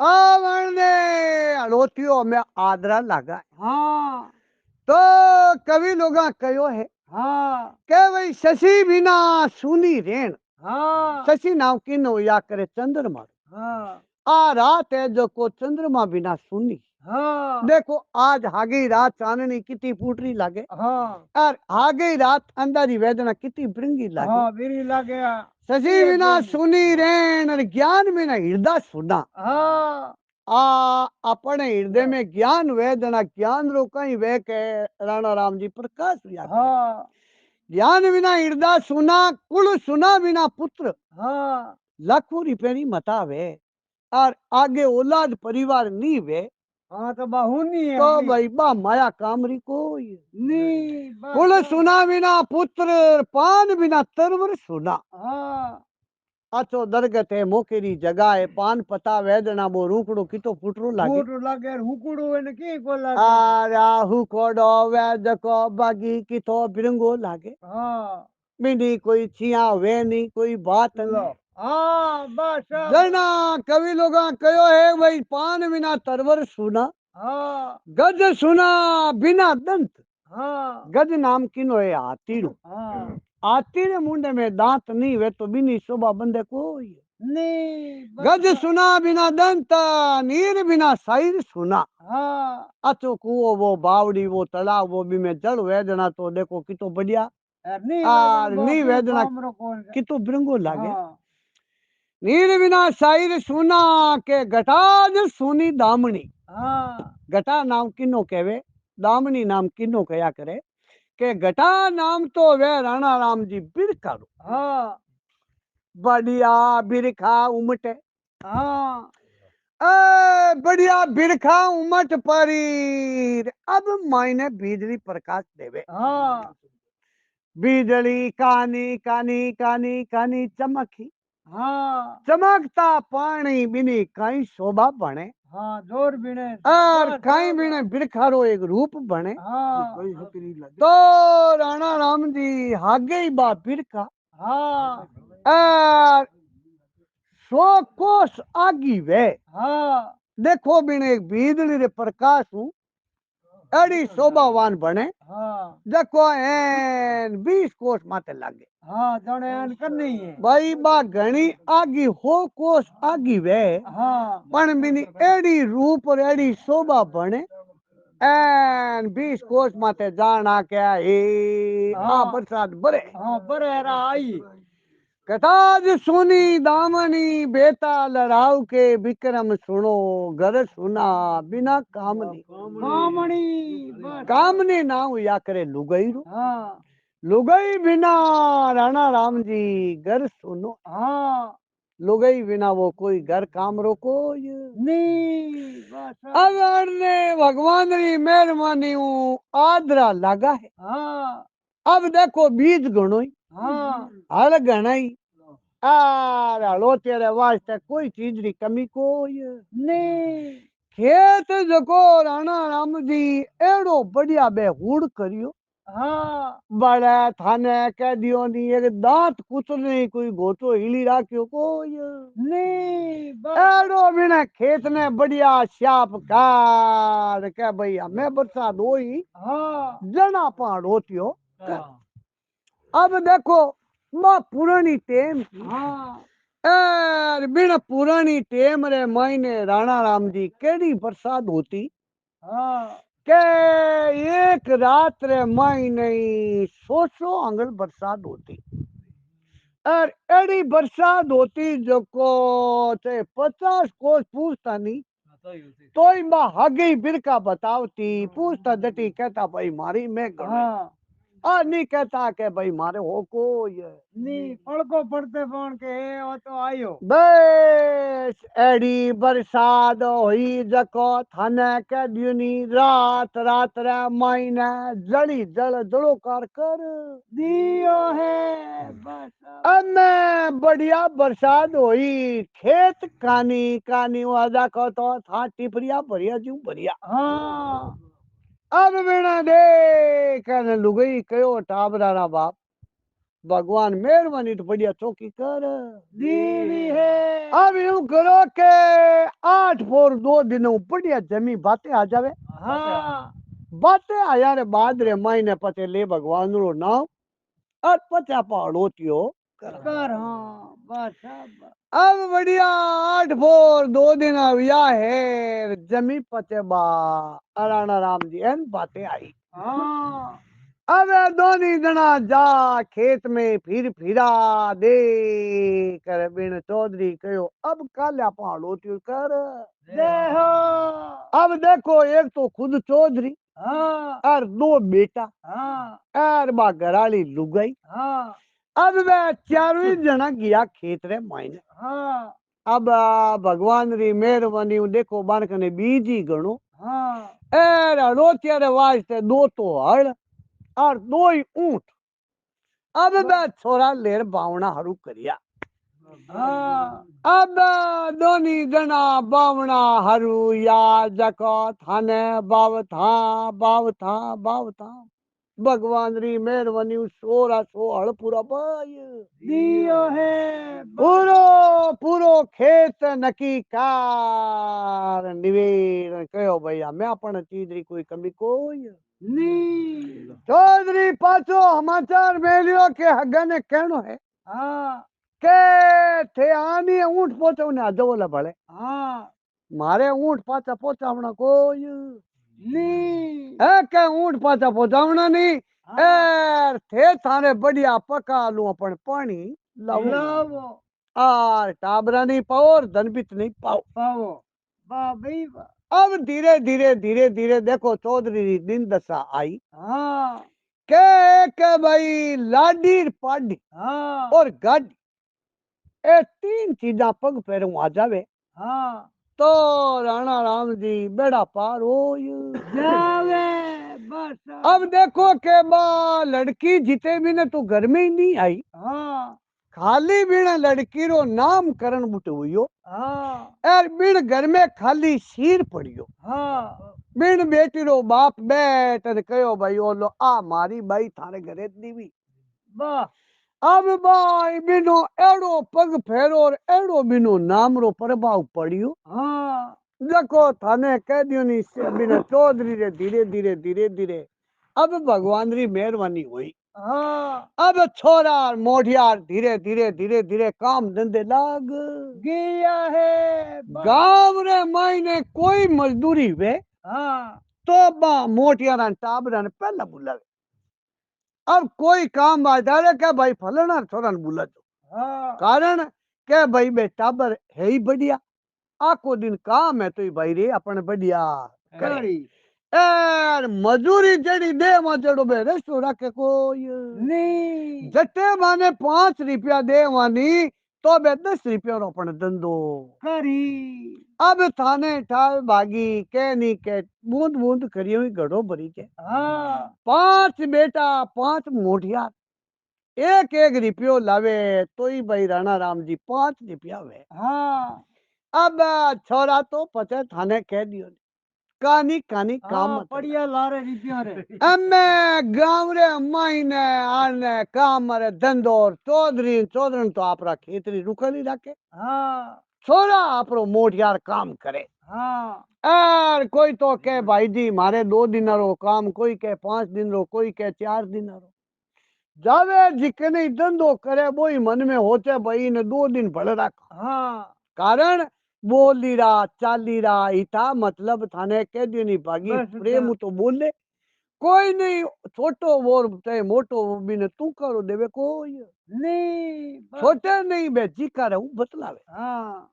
आवने रोटियों में आदरा लगा है। हाँ तो कवि लोगा कयो है हाँ के भाई शशि बिना सुनी रेण। हाँ शशि नाम किनो या करे चंद्रमा। हाँ आ रात है जो को चंद्रमा बिना सुनी। हाँ देखो आज हागी रात चांदनी कितनी फूटरी लागे हाँ और हागी रात अंधारी वेदना कितनी भृंगी लागे। हाँ बिरी लगे शशि बिना सुनी रेण और ज्ञान बिना हृदय सुना। हाँ आ अपने हृदय में ज्ञान वेदना ज्ञान रो कहीं वे के राणा राम जी प्रकाश हुआ करे। हाँ ज्ञान बिना हृदय सुना कुल सुना बिना पुत्र। हाँ लाखों रिपेरी मतावे और आगे औलाद परिवार नी वे हाँ तो बहुनी है तो अपनी भाई बा माया कामरी को नी कुल बस सुना बिना पुत्र पान बिना तरवर सुना। हाँ आचो दरगत है मोकेरी जगह है पान पता वेदना वो रूकड़ो कितो फुटरो लागे। फूट लगे हुकुड़ू ने की को लगे राहु कोडो वैद को बागी कितो बिरंगो लागे। हाँ मिनी कोई छिया वे नहीं कोई बात लो नहीं। हाँ बस जना कवि लोग कयो है भाई पान बिना तरवर सुना। हाँ गज सुना बिना दंत। हाँ गज नाम किनो है हाथीड़ो। हाँ हाथी रे मुंडे में दांत नहीं वे तो बिनी शोभा बंदे कोई। नी गज बस सुना बिना दंत नीर बिना साइर सुना। हाँ अचो कुओ वो बावड़ी वो तालाब वो भी में जल वेदना तो देखो कितो बढ़िया। नी वेदन और नी बाबी वेदना काम रो कौन कितो बिरंगो लागे। हाँ नीर बिना साइर सुना के घटाज सुनी दामनी। हाँ घटा नाम किनो कहवे दामनी नाम किनो कया करे के घटा नाम तो वे राणा राम जी बिरखाड़ो। हाँ बढ़िया बिरखा उमटे। हाँ बढ़िया बिरखा उमट परी अब मायने बिजली प्रकाश देवे। हाँ बिजली कानी कानी कानी कानी चमकी। हाँ चमकता पानी बिनी कहीं शोभा बने हाँ जोर बिने और बस कहीं बिने बिरखारो एक रूप बने। हाँ तो राणा राम जी हागे ही बा बिरखा हाँ और सो कोस आगी वे। हाँ देखो बिने एक बिजली रे प्रकाश हूँ एड़ी शोभावान बने। हाँ देखो एन 20 कोस माते लागे। हाँ जने अन करनी है भाई बा घणी आगी हो कोस आगी वे हाँ पण बिनी एड़ी रूप और एड़ी शोभा बने एन 20 कोस माते जाना क्या हे आ हाँ बरसात बरे। हाँ बरेरा आई कथाज सुनी दामनी बेता लड़ाऊ के विक्रम सुनो घर सुना बिना कामनी। कामणी बस कामनी ना या करे लुगाई रो। हाँ लुगाई बिना राणा राम जी घर सुनो। हाँ लुगाई बिना वो कोई घर काम रो कोई। नी बस अगर ने भगवान री मेहरबानी हूँ आदरा लगा है। हाँ अब देखो बीज गणो ही हाँ हल गणाई आर हलो तेरे वास्ते कोई चीज री कमी कोई। नी खेत जको राणा राम जी एड़ो बढ़िया बेहूड़ करियो। हाँ बड़े थाने कह दियो नी एक दांत कुचल नहीं कोई गोटो हिली राख्यो कोई। नी बस एड़ो बिना खेत ने बढ़िया श्याप कार के भाई हमें बरसात होई हाँ जना पहाड़ होतियो। हाँ अब देखो माँ पुरानी टेम हाँ बिना पुरानी टेम रे मायने राणा राम जी केड़ी बरसात होती हाँ के एक रात रे मायने 100 आंगल बरसात होती और एड़ी बरसात होती जो को चे 50 कोस पूछता नहीं तो माँ हगी बिरका बतावती पूछता जटी कहता भाई मारी मैं गणो हाँ आ नहीं कहता के भाई मारे हो को ये नी पड़को पड़ते फोन के वो तो आयो बस एड़ी बरसात हुई जको थाने कह दियोनी रात रात रे मायने जड़ी जल जड़ो कर दियो है बस अब मैं बढ़िया बरसात हुई खेत कानी कानी वाजा को तो था टिपरिया भरिया जू भरिया। हाँ अब बिना देख लुगई कयो टाबरा रा बाप भगवान मेहरबानी तो बढ़िया चौकी कर देवी है। अब यूं करो के 8 4 2 दिनों बढ़िया जमी बातें आ जावे हाँ बातें आया रे बाद रे महीने पते ले भगवान रो नाम और पचा पहाड़ो थियो कर हाँ बस अब अब बढ़िया 8 4 2 दिन अविया है जमी पते बा अराणा राम जी एन बातें आई हाँ अब दोनी जना जा खेत में फिर फिरा दे कर बिन चौधरी कहो अब काल्या पहाड़ो त्यो कर देखो अब देखो एक तो खुद चौधरी हाँ और 2 बेटा हाँ और बा घराली लुगाई हाँ अब वह चारों ही जना गया खेत रे मायने हाँ अब भगवान री मेहरबानी देखो बानकने बीज ही गणो हाँ एर रोटिया रे वास्ते 2 तो हल और 2 ही ऊंट अब वह छोरा लेर बावना हरू करिया हाँ अब दोनी जना बावना हरू या जको थाने बाव था भगवान री मेहरबानी सोरा सो हल पूरा बाय दियो है पूरो पूरो खेत नकी कार निवेर कहो भैया मैं अपन चीज री कोई कमी कोई नी चौधरी पाछो समाचार मेलियो के हगने कहनो है हाँ के थे आनी ऊंट पहुंचो ने आजो बोला भले हाँ मारे ऊंट पाछा पहुंचावना कोई नी है के ऊंट पाछा पहुंचावना नहीं हाँ एर थे थाने बढ़िया पका लू अपन पानी लाऊ लावो और टाबरा नहीं पाओ और धनबित नहीं पाओ पावो वाह भाई वाह अब धीरे धीरे धीरे धीरे देखो चौधरी री दिन दशा आई हाँ के भाई लाडी पाडी हाँ और गाडी ए 3 चीजा पग पैरों आ जावे हाँ तो राणा राम जी बेड़ा पार हो जावे बस अब देखो के बा लड़की जीते भी ने तो घर में ही नहीं आई हाँ खाली बिना लड़की रो नामकरण बुटे हुयो हाँ और बिन घर में खाली सिर पड़ियो हाँ बिन बेटी रो बाप बैठ ने कहो भाई ओलो आ मारी बाई थारे घरे दीवी वाह अब बाई बिनो एड़ो पग फेरो और एड़ो बिनो नाम रो प्रभाव पड़ियो हाँ देखो थाने कह दियो नी बिना चौधरी रे धीरे धीरे धीरे धीरे अब भगवान री मेहरबानी हुई हाँ अब छोरा मोढ़ियार धीरे धीरे धीरे धीरे काम धंधे लाग गया है बस गांव रे मायने कोई मजदूरी वे हाँ तो बा मोटियारा टाबरा ने पहला बुलावे अब कोई काम आ जाए क्या भाई फलाना छोरा ने बुला दो हाँ कारण के भाई बे टाबर है ही बढ़िया आको दिन काम है तो ही भाई रे अपन बढ़िया करे करी यार मजूरी जड़ी दे मा जड़ो बे रेस्टो रखे कोई नी जटे माने 5 रुपया दे वानी तो बे 10 रुपया रो अपन धंधो करी अब थाने ठाल भागी के नी के बूंद बूंद करियो ही घड़ो भरी के हाँ 5 बेटा 5 मोटियार 1 1 रुपयो लावे तो ही भाई राणा राम जी 5 रुपया वे हाँ अब छोरा तो पचे थाने कह दियो कानी कानी काम हाँ मत बढ़िया लारे रिपिया रे अम्मे गांव रे मायने आने काम रे धंधो चौधरी चौधरी तो आपरा खेतरी रुकली रखे हाँ छोरा आपरो मोटियार काम करे हाँ और कोई तो के भाई जी मारे 2 दिन रो काम कोई के 5 दिन रो कोई के 4 दिन रो जावे जिकने धंधो करे वो ही मन में होते भाई ने 2 दिन भले रख हाँ कारण बोली रहा चाली रहा इता मतलब थाने कह दियो नहीं भागी बस प्रेम तो बोले कोई नहीं छोटो वो चाहे मोटो वो भी ने तू करो देवे कोई नी बस छोटे नहीं बे जी कर बतलावे हाँ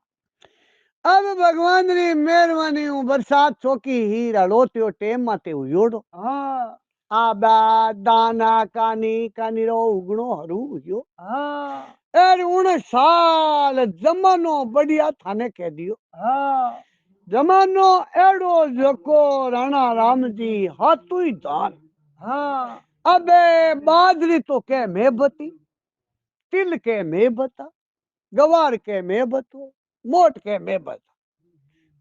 अब भगवान री मेहरबानी हूँ बरसात चौकी ही रड़ोत्यो टेम माते हुयोड़ो हाँ आबा दाना कानी कानी रो उगणो हरू हुयो हाँ एर 19 साल जमानो बढ़िया थाने कह दियो हाँ जमानो एड़ो जको राणा राम जी हाथू ही धान हाँ अबे बाजरी तो के मैं बती तिल के मैं बता गवार के मैं बतो मोट के मैं बता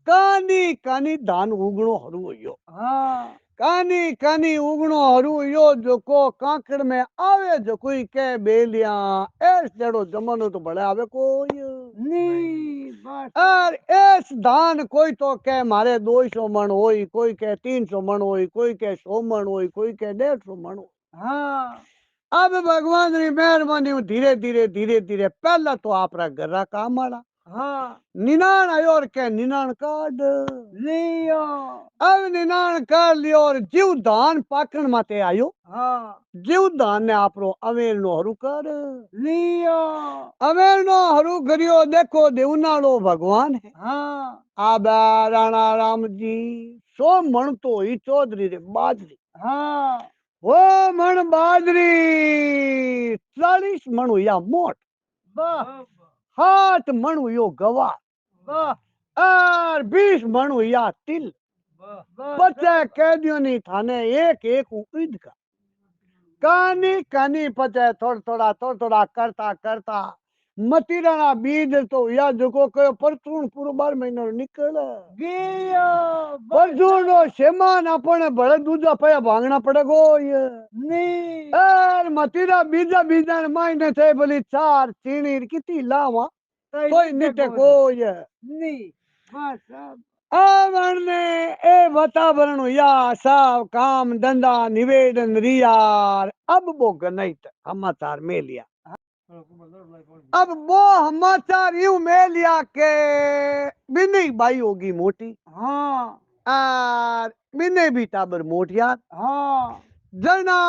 कानी कानी धान उगणो हरू हुयो हाँ कानी कानी उगणो हरू यो जोको कांकड़ में आवे जो कोई के बेलिया ऐस जड़ो जमानो तो बड़े आवे कोई नी बस और ऐस धान कोई तो के मारे 200 मन होई कोई के 300 मन होई कोई के 100 मन होई कोई के 150 मन होई हाँ अब भगवान री मेहरबानी हूं धीरे धीरे धीरे धीरे पहला तो आपरा घर काम आला हाँ निनाण आयो और के निनाण काट लियो अब निनाण कर लियो और जीव धान पाकण माते आयो हाँ जीव धान ने आपरो अवेर नो हरू कर लियो अवेर नो हरू करियो देखो देवनाड़ो भगवान है हाँ आबा राणा राम जी 100 मण तो ही चौधरी रे बाजरी हाँ वो मण बाजरी 40 मण हुआ मोट वाह 7 मण हुयो गवा वाह और 20 मण हुआ तिल वाह पचे कह दियो नहीं थाने एक एक उईद का कानी कानी पचे थोड़ा थोड़ा करता करता मतीराना बीज तो या जको कयो परचून पूरो 12 महीनो निकल गियो परचून नो सेमान अपने बड़े दूजा पया भांगना पड़ेगो ये नी और मतीरा बीजा बीजा मायने थे बोली 4 चीनी किती लावा कोई निटे को ये नी बस अब आवरने ए वातावरण या सब काम धंधा निवेदन रियार अब वो गनैत समाचार में लिया अब वो समाचार यूं में लिया के बिन्नी बाई होगी मोटी हाँ और बिन्ने भी टाबर मोटियार हाँ जना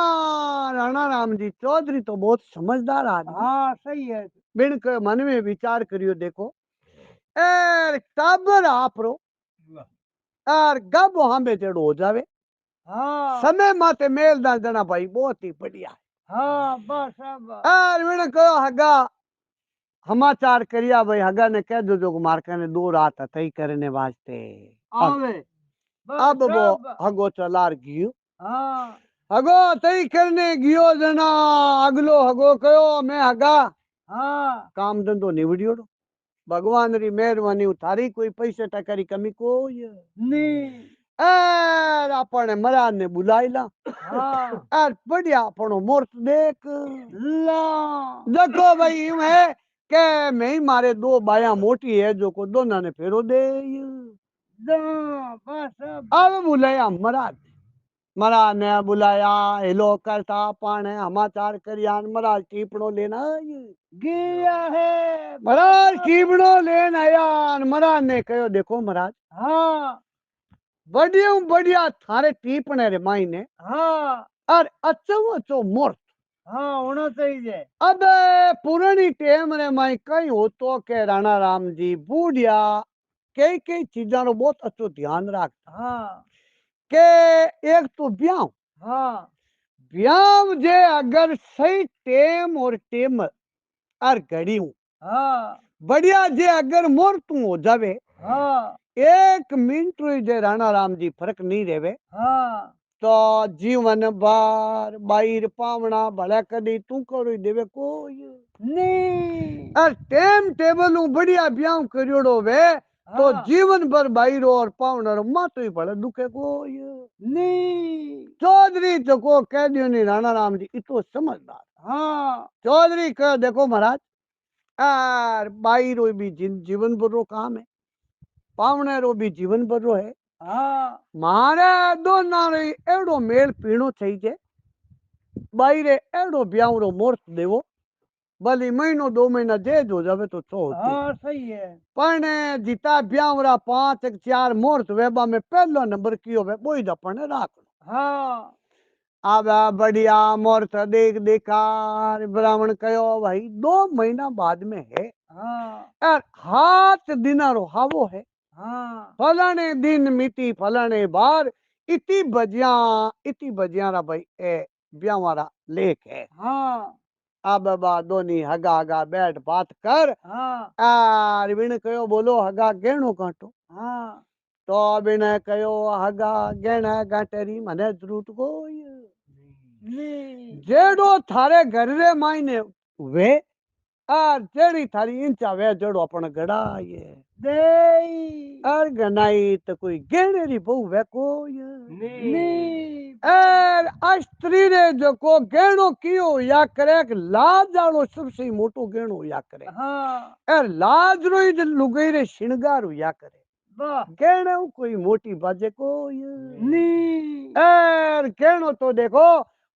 राणा राम जी चौधरी तो बहुत समझदार आदमी हाँ सही है बिन के मन में विचार करियो देखो ए टाबर आपरो और गब वहां में जड़ हो जावे हाँ समय माते मेलदार जना भाई बहुत ही बढ़िया हाँ बस अब और बिन कहो हगा समाचार करिया भाई हगा ने कह दो जो मार्का ने 2 रात तय करने वास्ते आवे अब बस वो अब हगो चलार गियो हाँ हगो तय करने गियो जना अगलो हगो कयो मैं हगा हाँ काम धंधो निवड़ियो भगवान री मेहरबानी थारी कोई पैसे टका री कमी कोई नी और अपने महाराज ने बुलाईला हाँ और बढ़िया अपनो मूर्त देख ला देखो भाई यूं है के मैं ही मारे 2 बाया मोटी है जो को दोनों ने फेरो दे दो बस अब अब बुलाया महाराज महाराज ने बुलाया हेलो करता पाने समाचार करिया महाराज टीपड़ो लेना गिया है महाराज टीपड़ो लेना आया महाराज ने कहो देखो महाराज हाँ बढ़िया बढ़िया थारे टीपने रे मायने हाँ और अच्छो मूर्त हाँ होना चाहिए अब पुरानी टेम रे माई कई हो तो के राणा राम जी बूढ़िया कई कई चीजा रो बहुत अच्छो ध्यान रखता हाँ के एक तो ब्याह हाँ ब्याह जे अगर सही टेम और टेम और घड़ी हूं हाँ बढ़िया जे अगर मोर तू हो जावे हाँ 1 मिनट रो जे राणा राम जी फर्क नहीं रेवे हाँ तो जीवन बार बाईर पावना भले कदी तू करो देवे कोई नी और टेम टेबल ऊ बढ़िया ब्याह करियोड़ो वे तो हाँ जीवन भर बाईरो और पावना रो मातो ही भले दुखे कोई नी चौधरी तो को कह दियो नहीं राणा राम जी इतो समझदार हाँ चौधरी कह देखो महाराज और बाईरो भी जीवन भर रो काम है पावने रो भी जीवन भर रो है हाँ मारे दोना रो एवडो मेल पीणो चाहिए बाईरे एवडो ब्याह रो मुहूर्त देवो भली महीनो 2 महीना जे जो जावे तो छो होती हाँ सही है पण जीता ब्याह रा 5 4 मुहूर्त वेबा में पहलो नंबर कियो वे बोई दपने राख हाँ अब बढ़िया मुहूर्त देख देखार ब्राह्मण कहो भाई 2 महीना बाद में है हाँ और 7 दिना रो हावो है हाँ फलाने दिन मिति फलाने बार इति बजिया रा भाई ए ब्याह वाला लेख है हाँ अब बा दोनी हगा हगा बैठ बात कर हाँ आर बिन कयो बोलो हगा गेणो कांटो हाँ तो बिन कयो हगा गेणा गांटेरी मने जरूरत कोई नी जेड़ो थारे घर रे मायने वे आर जेड़ी थारी इंचा वे जेड़ो अपन गड़ा ये दे अर गनाई तो कोई गहने री बहु वे कोई नी एर अस्त्री रे जो को गहनो कियो या करे कि लाज आलो सबसे मोटो गहनो या करे हाँ एर लाज रो ही लुगाई रे श्रृंगार या करे वाह गहने कोई मोटी बाजे को नी एर गहनो तो देखो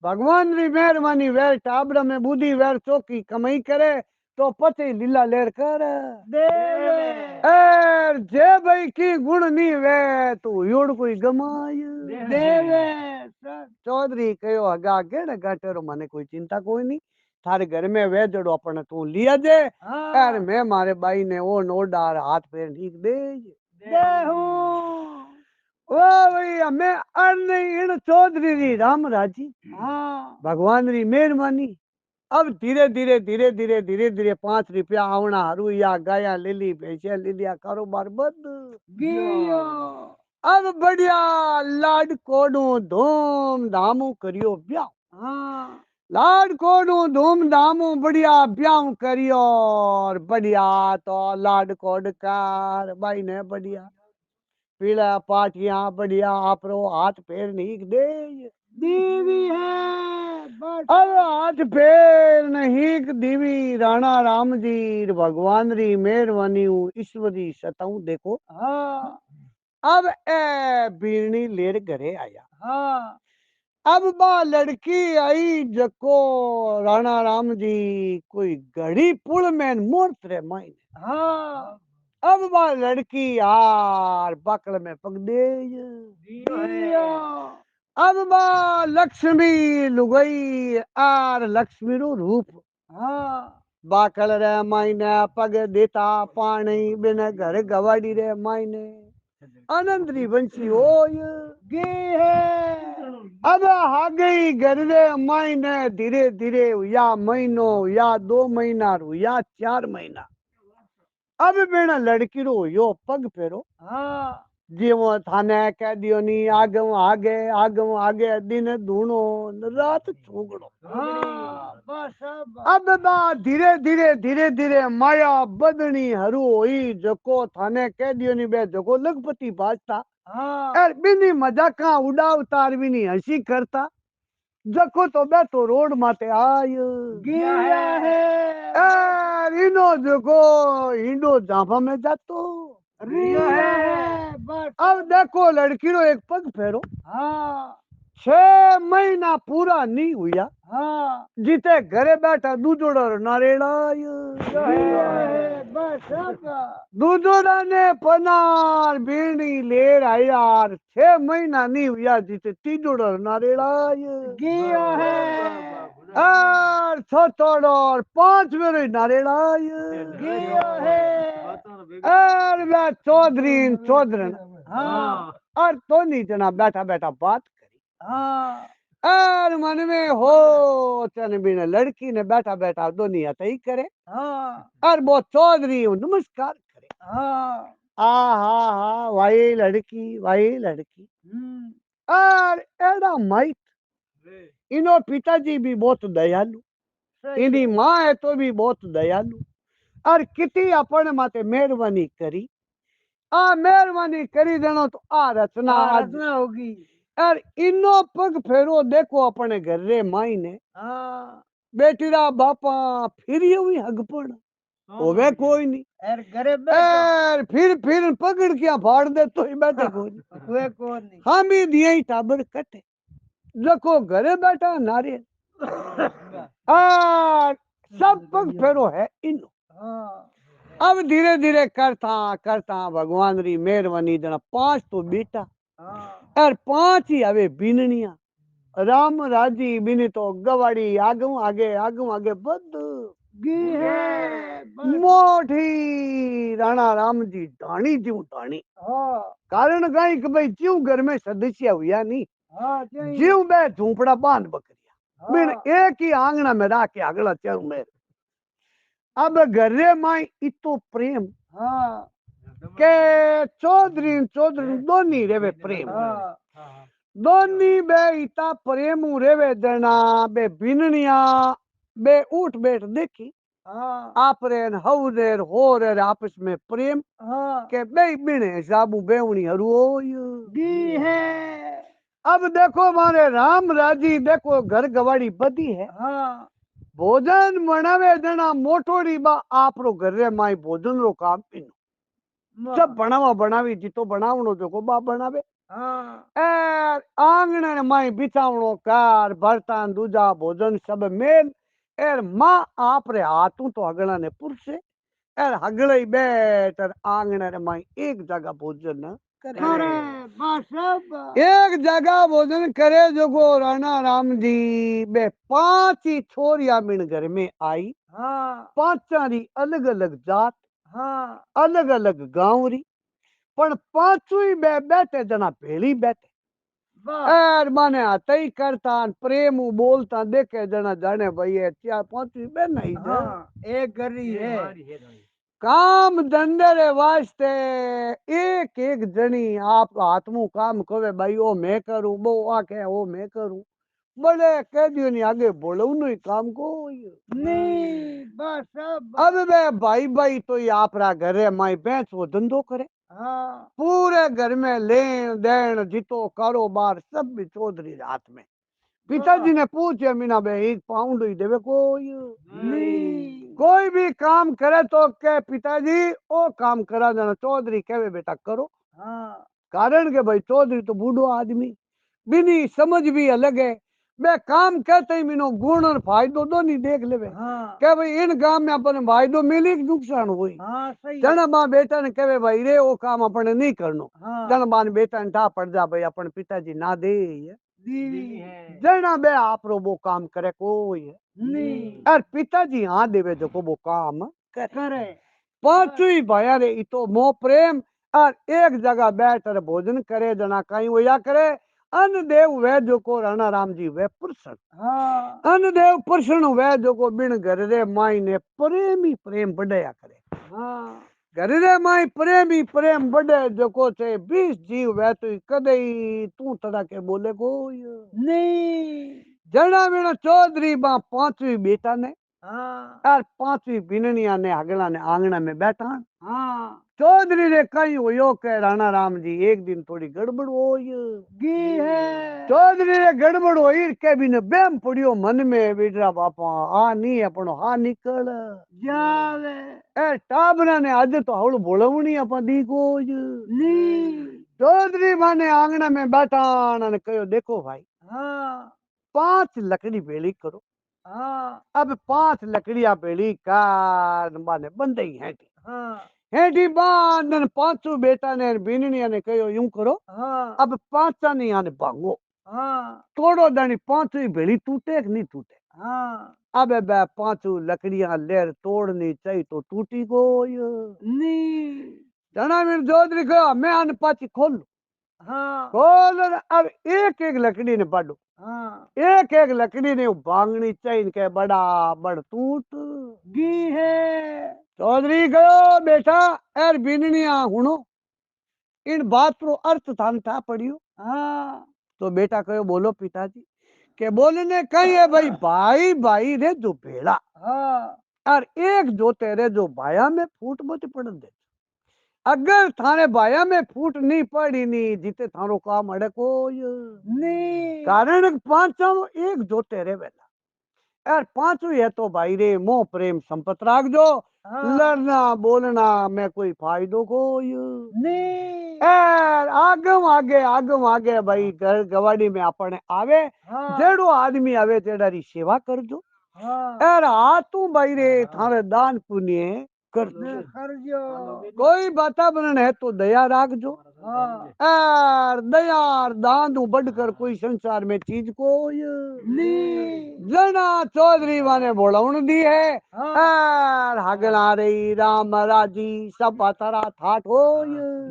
भगवान री मेहरबानी वेर टाबरा में बुद्धि वेर चौकी कमाई करे तो पति लीला लेर कर देवे एर जे भाई की गुण नी वे तो योड़ कोई गमाय देवे सर चौधरी कहो हगा गेण गाटेरो मने कोई चिंता कोई नहीं थारे घर में वे जड़ो अपन तू लिया जे हाँ यार मैं मारे बाई ने ओ नोडार हाथ पैर ठीक दे देहू ओ भाई हमें अन इन चौधरी री राम राजी हाँ भगवान री मेहरबानी अब धीरे धीरे धीरे धीरे धीरे धीरे 5 रुपया आवना हरू या गाया ले ली भैंसिया ले लिया कारोबार बंद गियो अब बढ़िया लाड कोडू धूम धामू करियो ब्याह हाँ लाड कोडू धूम धामू बढ़िया ब्याह करियो और बढ़िया तो लाड कोड कार भाई ने बढ़िया पीला पाटिया बढ़िया आपरो हाथ पैर नीक दे देवी है बस अब हाथ पैर नहीं दीवी राणा राम जी भगवान री मेहरबानी ईश्वरी सताऊ देखो हाँ अब ए बीरनी लेर घरे आया हाँ अब बा लड़की आई जको राणा राम जी कोई घड़ी पुल में मूर्त रे मायने हाँ अब बा लड़की यार बकल में पग दे दियो अब बा लक्ष्मी लुगई आर लक्ष्मी रो रूप हाँ बाकल रे मायने पग देता पानी बिन घर गवाड़ी रे मायने आनंद री बंसी होय गे है अब आ गई घर रे मायने धीरे धीरे या महीनो या 2 महीना रू या 4 महीना अब बेना लड़की रो यो पग फेरो हाँ जीवो थाने कह दियो नी आगम आगे दिन धूणो रात छुगड़ो हाँ बस अब अब बा धीरे धीरे धीरे धीरे माया बदनी हरू होई जको थाने कह दियो नी बे जको लखपति बाजता हाँ यार बिनी मजाका उड़ावतार बिनी हंसी करता जको तो बैठो रोड माते आयो गिया है यार इनो जको इंडो जाफा में जातो रिया है बस अब देखो लड़की रो एक पग फेरो हाँ 6 महीना पूरा नहीं हुआ हाँ जीते घरे बैठा दूधोड़ा नारेड़ा गिया है बस अब दूधोड़ा ने पनार बीड़ी लेर आई यार 6 महीना नहीं हुआ जीते तीजोड़ा नारेड़ा गिया है यार छोटोड़ और 5 मेरे नारेड़ा गिया है यार मैं चौधरी चौधरन हाँ और तो नहीं जना बैठा बैठा बात करी हाँ और मन में हो चन बिन लड़की ने बैठा बैठा दोनी हथ ही करे हाँ और वो चौधरी नमस्कार करे हाँ आ हा हा वाई लड़की और एड़ा माइट इनो पिताजी भी बहुत दयालु सही इनी माँ है तो भी बहुत दयालु और कितनी अपन माते मेहरबानी करी आ मेहरबानी करी देनो तो आ रचना आज रचना होगी और इनो पग फेरो देखो अपने घर रे माई ने हाँ बेटीरा बापा फिर ये हुई हगपण होवे कोई नहीं एर घरे बैठो और फिर पकड़ के फाड़ दे तो ही बैठे कोई नहीं हुए कौन नहीं हम ही दिए ही टाबर कटे देखो घरे बैठा नारे और सब पग फेरो है इनो हाँ अब धीरे धीरे करता करता भगवान री मेहरबानी जना 5 तो बेटा हाँ और 5 ही हवे बीननिया राम राजी बिनी तो गवाड़ी आगू आगे बद गी है बस मोठी राणा राम जी ढाणी जीव ढाणी हाँ कारण कई कि भाई जीव घर में सदस्य हुआ नहीं हाँ चाहिए जीव बे झूपड़ा बांध बकरिया बिन हाँ एक ही आंगना में रह के अगला चल मेरे अब घरे माई इतो प्रेम हाँ के चौधरी दोनी रेवे प्रेम हाँ दोनी बे इता प्रेम रेवे देना बे बिननिया बे उठ बैठ देखी हाँ आपरे न हवरे होरे आपस में प्रेम हाँ के बे बिने हिसाबू बेवणी हरू होय। गी है अब देखो मारे राम राजी देखो घर गवाड़ी बदी है हाँ भोजन बनावे जना मोटोड़ी बा आपरो घर रे माई भोजन रो काम इनो जब बनावा बनावी जीतो बनावणो जो बा बनावे हाँ एर आंगणे ने माई बिछावणो कार बर्तन दूजा भोजन सब मेल एर माँ आप रे हाथू तो हगड़ा ने पुरसे एर हगड़े बैठ और आंगणे रे माई एक जगह भोजन करे करे बस सब एक जगह भोजन करे जो को राणा राम जी बे पांच ही छोरिया मिण घर में आई हाँ पांचा री अलग अलग जात हाँ अलग अलग गांव री पण पांचू ही बे बैठे जना भेड़ी बैठे वाह एर माने हतई करता न प्रेम ऊ बोलता देखे जना जाने भाई है चार पांचवी बहन आई दे हाँ एक गरी है काम धंधे रे वास्ते एक एक जनी आप हाथ मुंह काम करे भाई ओ मैं करूं वो आके ओ मैं करूं बड़े कह दियो नहीं आगे बोलो नहीं काम को नहीं बस सब अब वे भाई भाई तो ये आपरा घरे माई भैंस वो धंधो करे हाँ पूरे घर में लेन देन जितो कारोबार सब भी चौधरी हाथ में पिताजी ने पूछे मीना बे एक पाउंड ही देवे नहीं कोई भी काम करे तो के पिताजी ओ काम करा जाना चौधरी कहे बेटा करो हाँ कारण के भाई चौधरी तो बूढ़ो आदमी बिनी समझ भी अलग है मैं काम कहते ही मीनो गुण और फायदो दो नहीं देख ले हाँ क्या भाई इन काम में अपन फायदो मिली कि नुकसान हुई हाँ सही जन मां बेटा ने कहे भाई रे वो काम अपने नहीं करनो हाँ जन मां बेटा ने ठा पड़ जा भाई अपन पिताजी ना दे दीदी है जना बे आपरो वो काम करे कोई है नहीं और पिताजी हाँ देवे जो को वो काम करे करे पांचवी भाया रे इतो मोह प्रेम और एक जगह बैठ कर भोजन करे जना कहीं वो या करे अन्न देव वह जो को राणा राम जी वह पुरुषन हाँ अन्न देव पुरुषन वह जो को बिन घर रे माई ने प्रेम ही प्रेम बढ़या करे हाँ घर रे माई प्रेम ही प्रेम बढ़े जो को थे 20 जीव वह तो कदे ही तू तड़ा के बोले को नहीं जना बिना चौधरी बा पांचवी बेटा ने हाँ और पांचवी बिननिया ने हगला ने आंगना में बैठा हाँ चौधरी ने कहीं हो के राणा राम जी एक दिन थोड़ी गड़बड़ हो गी है चौधरी ने गड़बड़ हो के भी ने बेम पड़ियो मन में बेटा बापा आ नहीं अपनो हा निकल जावे ए टाबरा ने आज तो हवड़ बोलवनी अपन दी को नहीं चौधरी माने आंगना में बैठा ने कहो देखो भाई हाँ 5 लकड़ी बेली करो हाँ अब 5 लकड़ियां बेली कार माने बंदे ही हैं हाँ हेठी बांधन पांचों बेटा ने बीननिया ने कहो यूं करो हाँ अब पांचा नहीं आने भागो हाँ तोड़ो दानी पांचों भेड़ी टूटे कि नहीं टूटे हाँ अब बे पांचों लकड़ियां लेर तोड़नी चाहिए तो टूटी को नहीं जना मेरे चौधरी कहो मैं आने पाची खोल लूं। हाँ खोल और अब एक एक लकड़ी ने बाडो हाँ एक एक लकड़ी ने भांगनी चाहिए के बड़ा बड़ टूट गी है चौधरी गयो बेटा एर बीननिया हुनो इन बात रो अर्थ थान था पड़ियो हाँ तो बेटा कहो बोलो पिताजी के बोलने कही है भाई भाई भाई रे जो भेड़ा हाँ और एक जो तेरे जो भाया में फूट मत पड़ दे अगर थाने भाया में फूट नहीं पड़ी नहीं जीते थारो काम अड़े को नहीं कारण पांचों एक जो तेरे वेला यार पांचों है तो भाई रे मोह प्रेम संपत राख जो हाँ लड़ना बोलना में कोई फायदो को नहीं यार आगम आगे भाई घर गवाड़ी में अपने आवे हाँ जेड़ो आदमी आवे तेडारी सेवा कर दो हाँ यार तू भाई रे थारे दान पुण्य कर दो कर जो कोई वातावरण है तो दया राख जो हाँ यार दया और दान ऊ बढ़कर कोई संसार में चीज को नहीं जना चौधरी माने बोलाउन दी है हाँ यार हगला रही राम राजी सब अतरा थाट हो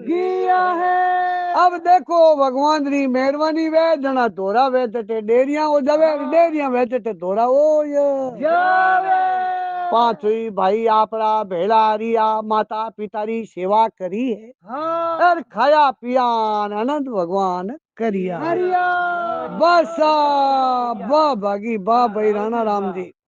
गिया है अब देखो भगवान री मेहरबानी वे जना धोरा वे ते डेरिया हो जावे डेरिया वे ते धोरा हो जावे पांचवी भाई आपरा भेड़ा रिया माता पिता री सेवा करी है हाँ और खाया पिया आनंद भगवान करिया हरिया बस वाह भागी वाह भाई राणा राम जी